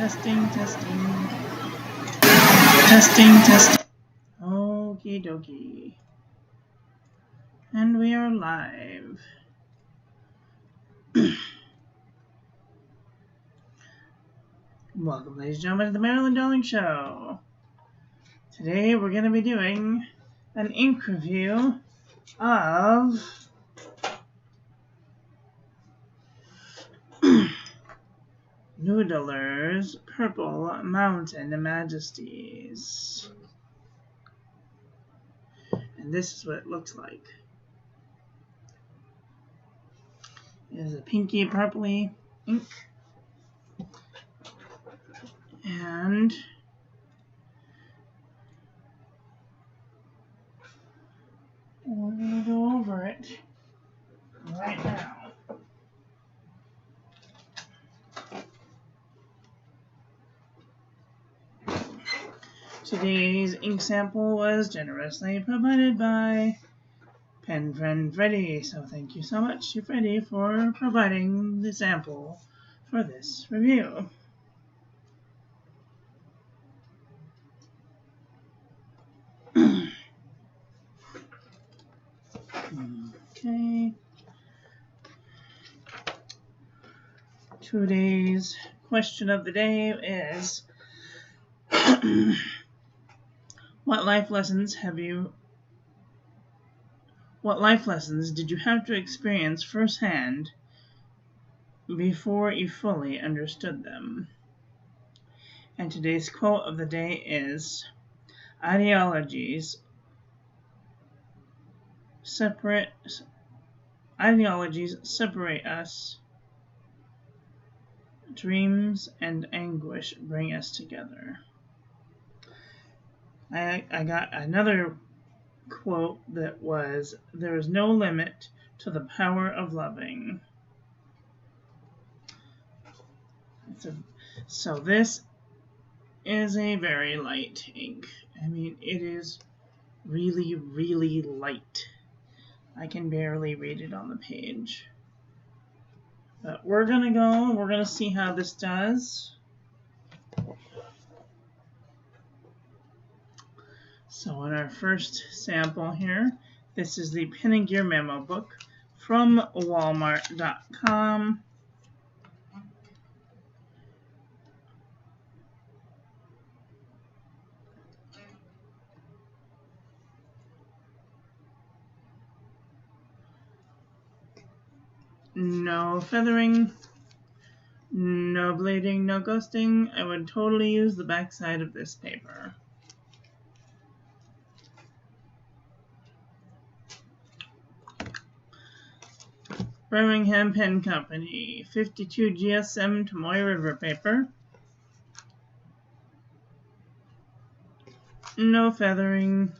Testing, testing. Testing, testing. Okie dokie. And we are live. Welcome, ladies and gentlemen, to the Marilyn Show. Today we're going to be doing an ink review of Noodlers Purple Mountain Majesties. And this is what it looks like. It is a pinky purpley ink. And we're going to go over it right now. Today's ink sample was generously provided by Pen Friend Freddy, so thank you so much to Freddy for providing the sample for this review. Okay. Today's question of the day is What life lessons did you have to experience firsthand before you fully understood them? And today's quote of the day is, Ideologies separate us. Dreams and anguish bring us together. I got another quote that was, there is no limit to the power of loving. So this is a very light ink. I mean, it is really, really light. I can barely read it on the page. But we're going to see how this does. So in our first sample here, this is the Pen and Gear Memo Book from Walmart.com. No feathering, no bleeding, no ghosting. I would totally use the back side of this paper. Birmingham Pen Company, 52 GSM Tomoe River paper. No feathering,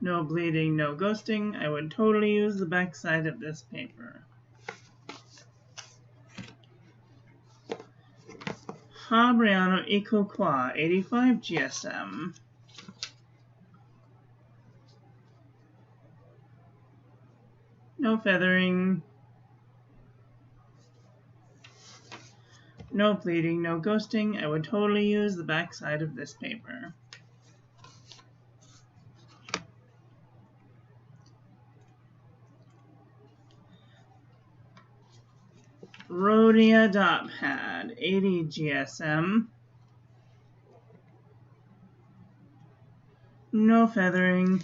no bleeding, no ghosting. I would totally use the back side of this paper. Fabriano Eco Qua, 85 GSM. No feathering, no bleeding, no ghosting. I would totally use the back side of this paper. Rhodia Dot Pad, 80 GSM. No feathering,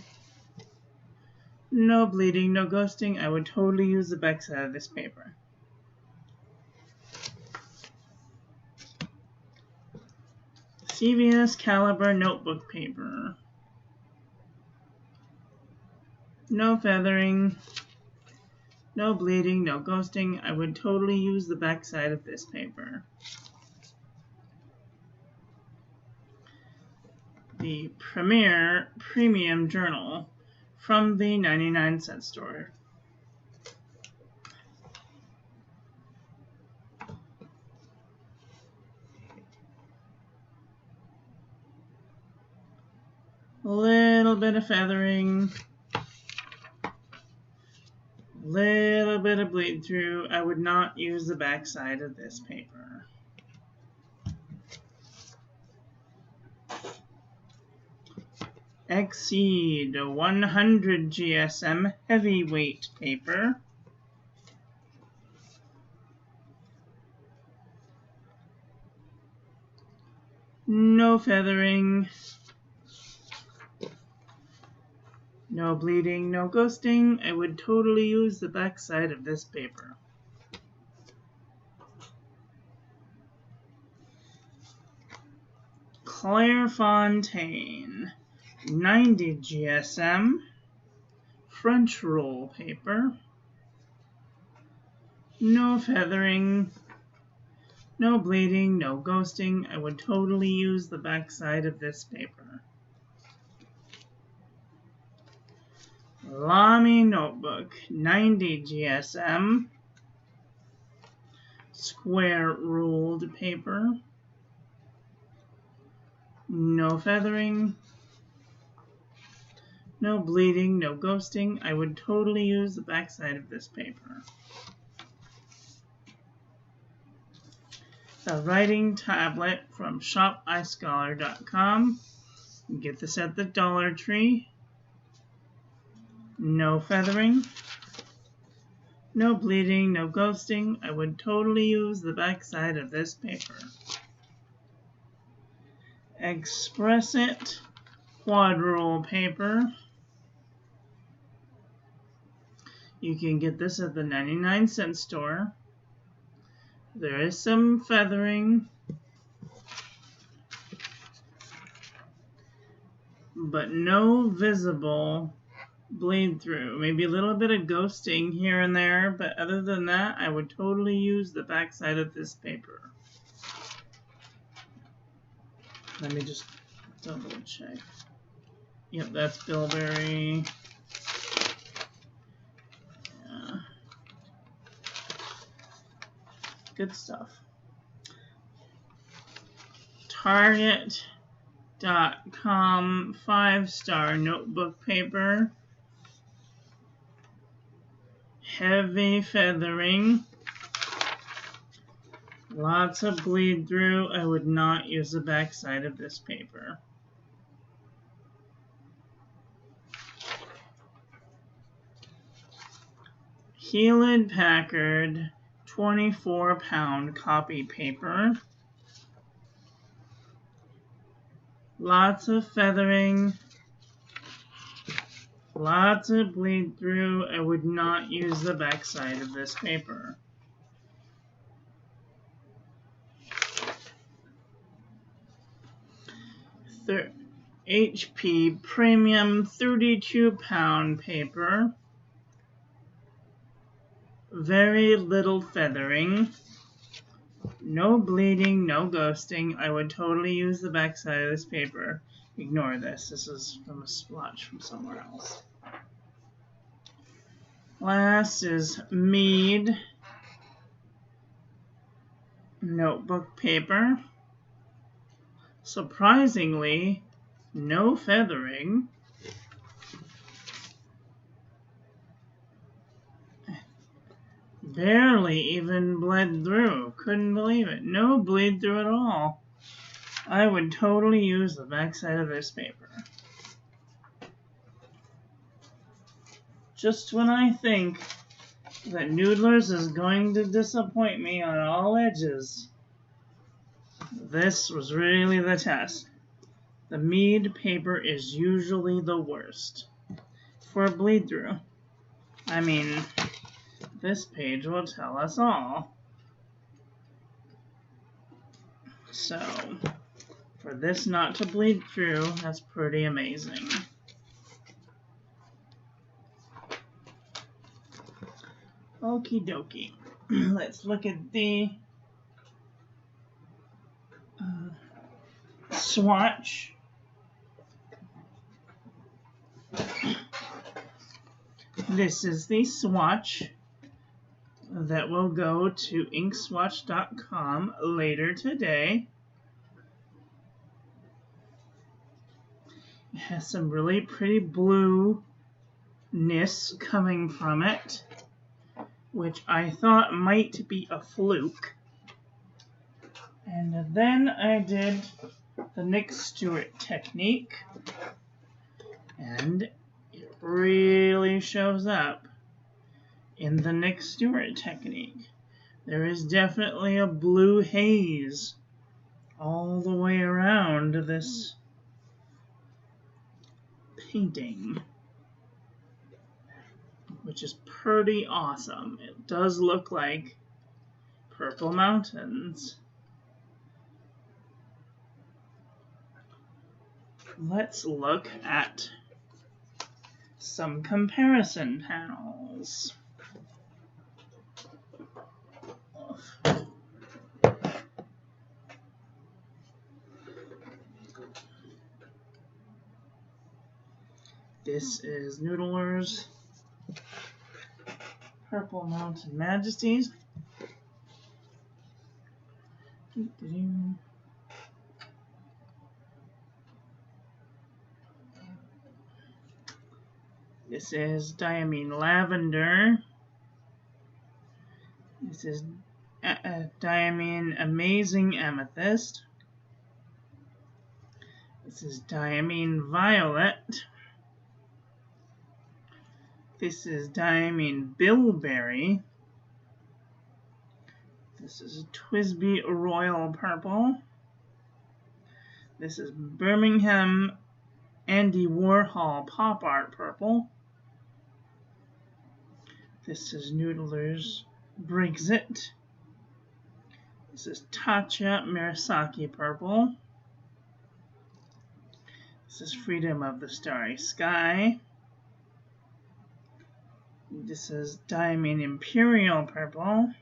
no bleeding, no ghosting. I would totally use the back side of this paper. CVS Caliber Notebook paper. No feathering, no bleeding, no ghosting. I would totally use the back side of this paper. The Premier Premium Journal from the 99-cent store. A little bit of feathering, little little bit of bleed through. I would not use the back side of this paper. Exceed 100 GSM heavyweight paper. No feathering. No bleeding, no ghosting. I would totally use the back side of this paper. Clairefontaine, 90 GSM, French roll paper. No feathering, no bleeding, no ghosting. I would totally use the back side of this paper. Lamy notebook, 90 GSM, square ruled paper. No feathering, no bleeding, no ghosting. I would totally use the back side of this paper. The writing tablet from shopiScholar.com. You get this at the Dollar Tree. No feathering, no bleeding, no ghosting. I would totally use the back side of this paper. Express It quad roll paper. You can get this at the 99-cent store. There is some feathering, but no visible bleed through. Maybe a little bit of ghosting here and there, but other than that, I would totally use the back side of this paper. Let me just double check. Yep, that's bilberry. Yeah. Good stuff. Target.com 5-star notebook paper. Heavy feathering. Lots of bleed through. I would not use the back side of this paper. Hewlett Packard 24-pound copy paper. Lots of feathering. Lots of bleed through. I would not use the back side of this paper. HP Premium 32-pound paper. Very little feathering. No bleeding, no ghosting. I would totally use the back side of this paper. Ignore this. This is from a splotch from somewhere else. Last is Mead notebook paper. Surprisingly, no feathering. Barely even bled through. Couldn't believe it. No bleed through at all. I would totally use the back side of this paper. Just when I think that Noodlers is going to disappoint me on all edges, this was really the test. The Mead paper is usually the worst for bleed through. I mean, this page will tell us all. So, for this not to bleed through, that's pretty amazing. Okie dokie. Let's look at the swatch. This is the swatch that will go to inkswatch.com later today. It has some really pretty blueness coming from it. which I thought might be a fluke. And then I did the Nick Stewart technique, and it really shows up in the Nick Stewart technique. There is definitely a blue haze all the way around this painting, which is pretty awesome. It does look like purple mountains. Let's look at some comparison panels. This is Noodlers, Purple Mountain Majesties. This is Diamine Lavender. This is Diamine Amazing Amethyst. This is Diamine Violet. This is Diamine Bilberry. This is Twisby Royal Purple. This is Birmingham Andy Warhol Pop Art Purple. This is Noodlers Brexit. This is Tatcha Murasaki Purple. This is Freedom of the Starry Sky. This is Diamine Imperial Purple.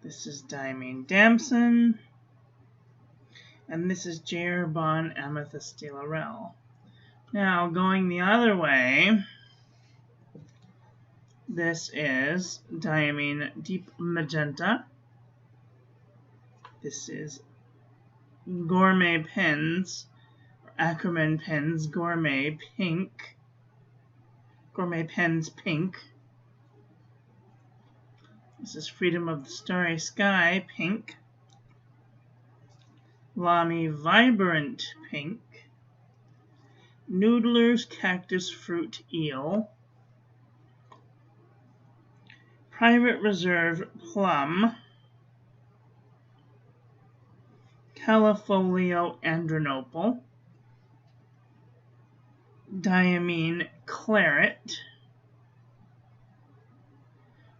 This is Diamine Damson. And this is Jerbon Amethyst de Laurel. Now, going the other way, this is Diamine Deep Magenta. This is Gourmet Pens, or Ackerman Pens Gourmet Pink. Gourmet Pens Pink. This is Freedom of the Starry Sky Pink. Lamy Vibrant Pink. Noodlers Cactus Fruit Eel. Private Reserve Plum. Califolio Andronopal. Diamine Claret.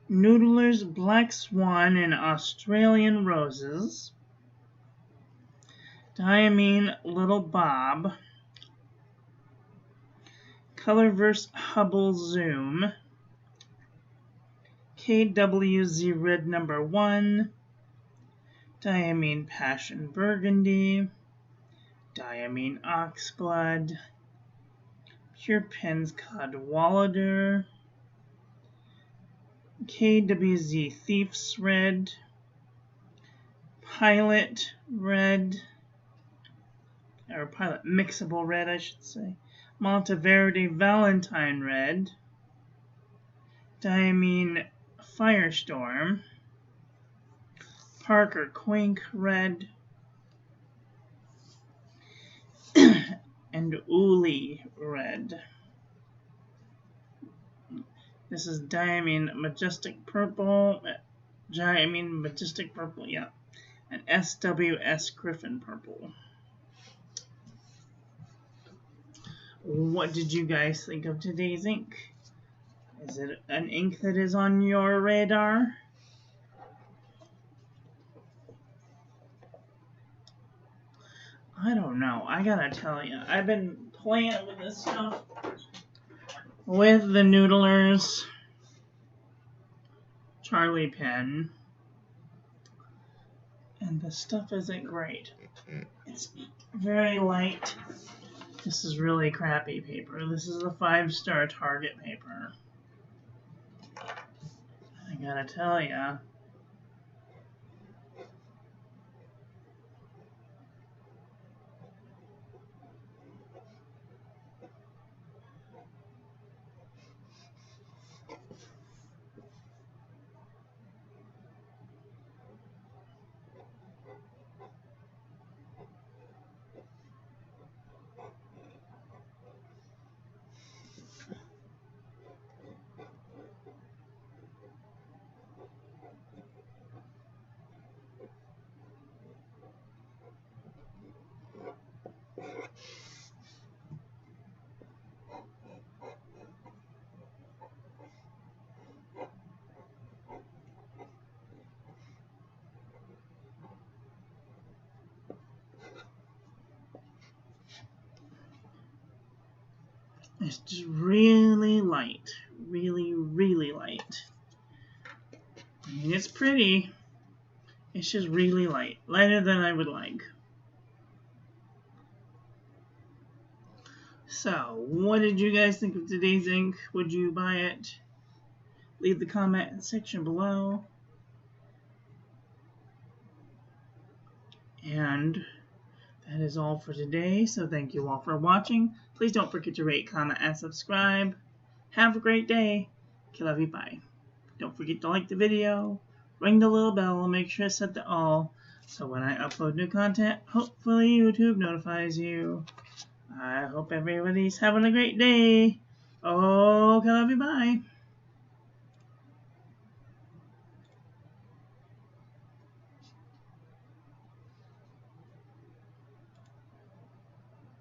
Noodlers Black Swan and Australian Roses. Diamine Little Bob. Colorverse Hubble Zoom. KWZ Red No. 1. Diamine Passion Burgundy. Diamine Oxblood. Pure Pens Cadwallader. KWZ Thief's Red. Pilot Red. Or Pilot Mixable Red, I should say. Monteverde Valentine Red. Diamine Firestorm. Parker Quink Red. And Uli Red. This is Diamine Majestic Purple. Diamine Majestic Purple, yeah. And SWS Griffin Purple. What did you guys think of today's ink? Is it an ink that is on your radar? I don't know. I gotta tell you, I've been playing with this stuff with the Noodlers Charlie pen, and the stuff isn't great. It's very light. This is really crappy paper. This is a 5-star Target paper. I gotta tell ya. It's just really light. Really, really light. I mean, it's pretty. It's just really light. Lighter than I would like. So, what did you guys think of today's ink? Would you buy it? Leave the comment section below. And that is all for today. So thank you all for watching. Please don't forget to rate, comment, and subscribe. Have a great day. Okay, love you. Bye. Don't forget to like the video. Ring the little bell. Make sure it's set to all. So when I upload new content, hopefully YouTube notifies you. I hope everybody's having a great day. Okay, love you. Bye.